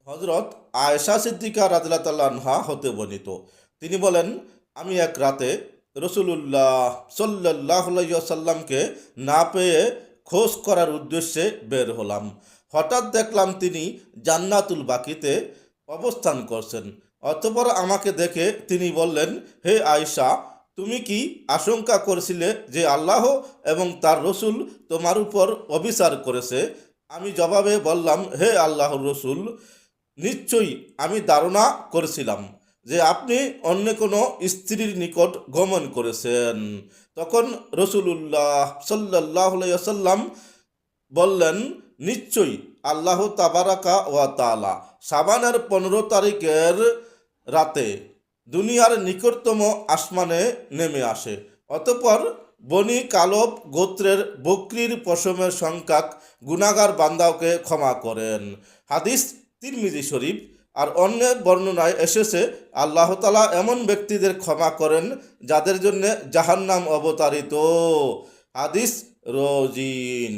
হজরত আয়েশা সিদ্দিকা রাদিয়াল্লাহু তাআলা আনহা হতে বর্ণিত, তিনি বলেন, আমি এক রাতে রসুলুল্লাহ সাল্লাল্লাহু আলাইহি ওয়াসাল্লামকে না পেয়ে খোঁজ করার উদ্দেশ্যে বের হলাম। হঠাৎ দেখলাম তিনি জান্নাতুল বাকিতে অবস্থান করছেন। অতঃপর আমাকে দেখে তিনি বললেন, হে আয়েশা, তুমি কি আশঙ্কা করেছিলে যে আল্লাহ এবং তার রসুল তোমার উপর অবিচার করেছে? আমি জবাবে বললাম, হে আল্লাহর রসুল, নিশ্চয়ই আমি ধারণা করেছিলাম যে আপনি অন্য কোনো স্ত্রীর নিকট গমন করেছেন। তখন রসুলুল্লাহ সাল্লাল্লাহু আলাইহি ওয়াসাল্লাম বললেন, নিশ্চয়ই আল্লাহ তাবারাকা ওয়া তাআলা শাবানের 15 তারিখের রাতে দুনিয়ার নিকটতম আসমানে নেমে আসে। অতঃপর বনি কালব গোত্রের বকরির পশমের সংখ্যক গুনাহগার বান্দাকে ক্ষমা করেন। হাদিস তিরমিজি শরীফ। আর অন্য বর্ণনায় এসেছে, আল্লাহ তাআলা এমন ব্যক্তিদের ক্ষমা করেন যাদের জন্য জাহান্নাম অবতারিত। হাদিস রজিন।